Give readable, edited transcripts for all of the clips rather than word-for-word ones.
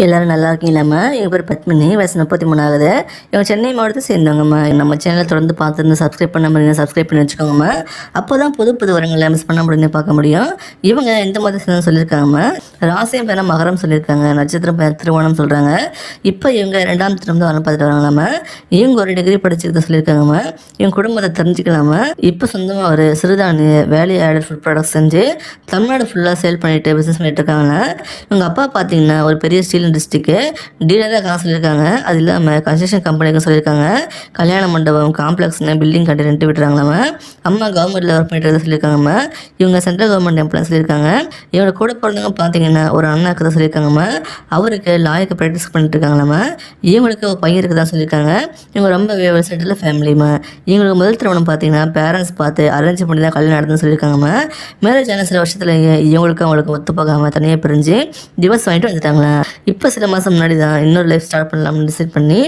எல்லோரும் நல்லா இருக்கீங்களாம்மா? எங்கள் பேர் பத்மினி, வயசு 33 ஆகுது. இவங்க சென்னை மாவட்டத்தை சேர்ந்தவங்கம்மா. நம்ம சேனலை தொடர்ந்து பார்த்துருந்து சப்ஸ்கிரைப் பண்ண முடியுங்க, சப்ஸ்கிரைப் பண்ணி வச்சுக்கோங்கம்மா. அப்போ தான் புது புது வரங்களை மிஸ் பண்ண முடியும்னு பார்க்க முடியும். இவங்க எந்த மாதிரி சேர்ந்து சொல்லியிருக்காங்கம்மா, ராசியம் பேர மகரம் சொல்லியிருக்காங்க, நட்சத்திரம் பேர் திருவோணம் சொல்கிறாங்க. இப்போ இவங்க 2ஆம் திரும்ப தான் வரணும் பார்த்துட்டு வராங்களாம்மா. இவங்க ஒரு டிகிரி படிச்சுக்கிட்டு சொல்லியிருக்காங்கம்மா. இவங்க குடும்பத்தை தெரிஞ்சுக்கலாமா. இப்போ சொந்தமாக ஒரு சிறுதானிய வேல்யூ ஆடட் ஃபுட் ப்ராடக்ட் செஞ்சு தமிழ்நாடு ஃபுல்லாக சேல் பண்ணிட்டு பிஸ்னஸ் பண்ணிட்டு இருக்காங்கன்னா, இவங்க அப்பா பார்த்தீங்கன்னா ஒரு பெரிய ஸ்டீல் இண்டஸ்ட்ரிக்கு டீலராக காசு சொல்லியிருக்காங்க. அது இல்லாமல் கன்ஸ்ட்ரக்ஷன் கம்பெனிக்கு சொல்லியிருக்காங்க. கல்யாண மண்டபம் காம்ப்ளெக்ஸ்னு பில்டிங் கட்டி ரெண்ட் விட்டுறாங்களாமா. அம்மா கவர்மெண்ட்டில் ஒர்க் பண்ணிட்டு சொல்லியிருக்காங்கம்மா. இவங்க சென்ட்ரல் கவர்மெண்ட் எம்ப்ளாய் சொல்லியிருக்காங்க. இவங்க கூட பிறந்தவங்க பார்த்தீங்கன்னா ஒரு அண்ணாக்கு தான் சொல்லியிருக்காங்கம்மா. அவருக்கு லாயருக்கு ப்ராக்டிஸ் பண்ணிட்டு இருக்காங்களாம்மா. இவங்களுக்கு ஒரு பையன் இருக்குதான் சொல்லியிருக்காங்க. இவங்க ரொம்ப செட்டில் ஃபேமிலிமா. இவங்களுக்கு முதல் திருமணம் பார்த்தீங்கன்னா பேரண்ட்ஸ் பார்த்து அரேஞ்ச் பண்ணி தான் கல்யாணம் நடந்துன்னு சொல்லியிருக்காங்கம்மா. மேரேஜ் ஆன சில வருஷத்துல இவங்களுக்கு அவங்களுக்கு ஒத்து போகாமல் தனியாக பிரிஞ்சு டிவோர்ஸ் வாங்கிட்டு வந்துட்டாங்களா. இப்போ சில மாதம் முன்னாடி தான் இன்னொரு லைஃப் ஸ்டார்ட் பண்ணலாம்னு டிசைட் பண்ணி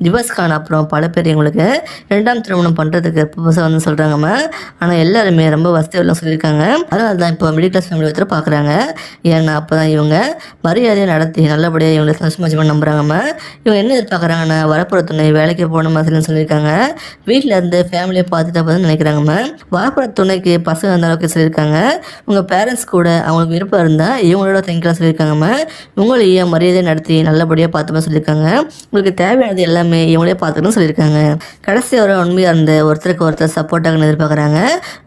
டிவோர்ஸ்க்கான அப்புறம் பல பேர் எங்களுக்கு 2ஆம் திருமணம் பண்ணுறதுக்கு புதுசாக வந்து சொல்கிறாங்கம்மா. ஆனால் எல்லாருமே ரொம்ப வசதியெல்லாம் சொல்லியிருக்காங்க. அதனால தான் இப்போ மிடில் கிளாஸ் ஃபேமிலி ஒருத்தர் பார்க்குறாங்க. ஏன்னா அப்போ தான் இவங்க மரியாதையை நடத்தி நல்லபடியாக இவங்களை சந்தோஷமாக நம்புகிறாங்கம்மா. இவங்க என்ன எதிர்பார்க்குறாங்கன்னா வரப்புற துணை வேலைக்கு போகணும் மாதிரின்னு சொல்லியிருக்காங்க. வீட்டில் இருந்து ஃபேமிலியை பார்த்துட்டு அப்போ தான் நினைக்கிறாங்கம்மா. வரப்புற துணைக்கு பசங்க அந்த அளவுக்கு சொல்லியிருக்காங்க. உங்கள் பேரண்ட்ஸ் கூட அவங்களுக்கு விருப்பம் இருந்தால் இவங்களோட தங்கிக்கலாம் சொல்லியிருக்காங்கம்மா. உங்களையும் மரியாதை நடத்தி நல்லபடியாக பார்த்துமா சொல்லியிருக்காங்க. உங்களுக்கு தேவையானது எல்லாமே இவங்களே பார்த்துக்கணும்னு சொல்லியிருக்காங்க. கடைசி வர உண்மையாக இருந்த ஒருத்தருக்கு ஒருத்தர் சப்போர்ட்டாக எதிர்பார்க்குறாங்க.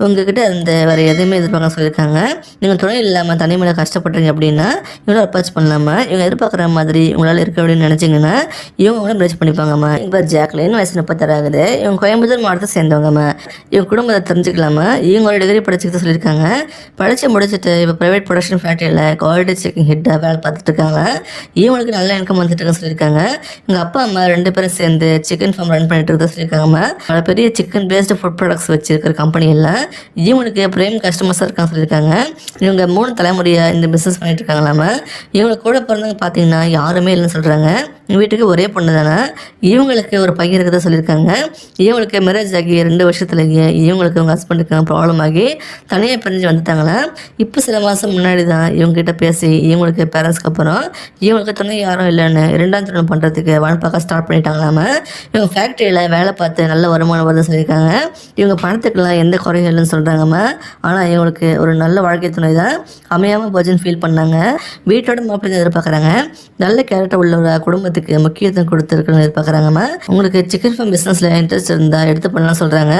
உங்ககிட்ட இருந்த வேறு எதுவுமே எதிர்பார்க்க சொல்லியிருக்காங்க. நீங்கள் துணை இல்லாமல் தனிமையில் கஷ்டப்படுறீங்க அப்படின்னா இவங்கள அப்ரோச் பண்ணலாமா. இவங்க எதிர்பார்க்குற மாதிரி உங்களால் இருக்க அப்படின்னு நினச்சிங்கன்னா இவங்க கூட மேரேஜ் பண்ணிப்பாங்கம்மா. இப்போ ஜாக்லின் வயசு 36 ஆகுது. இவங்க கோயம்புத்தூர் மாவட்டத்தை சேர்ந்தவங்கம்மா. இவங்க குடும்பத்தை தெரிஞ்சுக்கலாமா. இவங்களோட டிகிரி படிச்சுக்கிட்டு சொல்லியிருக்காங்க. படித்து முடிச்சுட்டு இப்போ ப்ரைவேட் ப்ரொடக்ஷன் ஃபேக்ட்ரியில் குவாலிட்டி செக்கிங் ஹெட்டாக வேலை பார்த்துட்டு இருக்காங்க. இவங்களுக்கு நல்ல இன்கம் வந்துட்டு இருக்குன்னு சொல்லியிருக்காங்க. எங்கள் அப்பா அம்மா 2 பேரும் சேர்ந்து சிக்கன் ஃபார்ம் ரன் பண்ணிட்டு இருக்கா சொல்லியிருக்காங்கம்மா. பல பெரிய சிக்கன் பேஸ்டு ஃபுட் ப்ராடக்ட்ஸ் வச்சிருக்கிற கம்பெனி எல்லாம் இவங்களுக்கு பிரைம் கஸ்டமர்ஸாக இருக்கான்னு சொல்லியிருக்காங்க. இவங்க 3 தலைமுறையாக இந்த பிஸ்னஸ் பண்ணிட்டு இருக்காங்களாமா. இவங்க கூட பிறந்தவங்க பார்த்தீங்கன்னா யாருமே இல்லைன்னு சொல்கிறாங்க. வீட்டுக்கு ஒரே பொண்ணு தானே. இவங்களுக்கு ஒரு பையன் இருக்கிறதா சொல்லியிருக்காங்க. இவங்களுக்கு மேரேஜ் ஆகி 2 வருஷத்துலேயே இவங்களுக்கு அவங்க ஹஸ்பண்டுக்கு ப்ராப்ளம் ஆகி தனியாக பிரிஞ்சு வந்துட்டாங்களா. இப்போ சில மாதம் முன்னாடி தான் இவங்ககிட்ட பேசி இவங்களுக்கு பேரண்ட்ஸ்க்கு அப்புறம் இவங்களுக்கு துணை யாரும் இல்லைன்னு 2ஆம் திருமணம் பண்ணுறதுக்கு பார்க்க ஸ்டார்ட் பண்ணிட்டாங்களாமா. இவங்க ஃபேக்ட்ரியில் வேலை பார்த்து நல்ல வருமானம் வருதுன்னு சொல்லியிருக்காங்க. இவங்க பணத்துக்கெல்லாம் எந்த குறையும் இல்லைன்னு சொல்கிறாங்கம்மா. ஆனால் இவங்களுக்கு ஒரு நல்ல வாழ்க்கை துணை தான் அமையாமல் போச்சுன்னு ஃபீல் பண்ணாங்க. வீட்டோட மாப்பிள்ளை எதிர்பார்க்குறாங்க. நல்ல கேரக்டர் உள்ள ஒரு குடும்பத்துக்கு முக்கியத்துவம் கொடுத்துருக்குன்னு எதிர்பார்க்குறாங்கம்மா. உங்களுக்கு சிக்கன் ஃபார்ம் பிஸ்னஸில் இன்ட்ரெஸ்ட் இருந்தால் எடுத்து பண்ணலாம் சொல்கிறாங்க.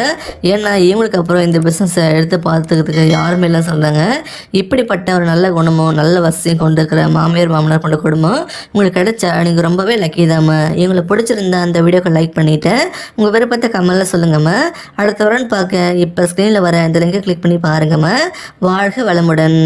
ஏன்னா இவங்களுக்கு அப்புறம் இந்த பிஸ்னஸை எடுத்து பார்த்துக்கிறதுக்கு யாருமே இல்லைன்னு சொல்கிறாங்க. இப்படிப்பட்ட ஒரு நல்ல குணமும் நல்ல வசதியும் கொண்டு இருக்கிற மாமியார் மாமனார் கொண்ட குடும்பம் உங்களுக்கு கிடைச்சா நீங்கள் ரொம்பவே லக்கி தாம்மா. இவங்களை பிடிச்சிருந்தா அந்த வீடியோக்கு லைக் பண்ணிவிட்டு உங்கள் விருப்பத்தை கமெண்ட்டில் சொல்லுங்கம்மா. அடுத்த வாரம் பார்க்க இப்போ ஸ்க்ரீனில் வர இந்த லிங்கை கிளிக் பண்ணி பாருங்கம்மா. வாழ்க வளமுடன்.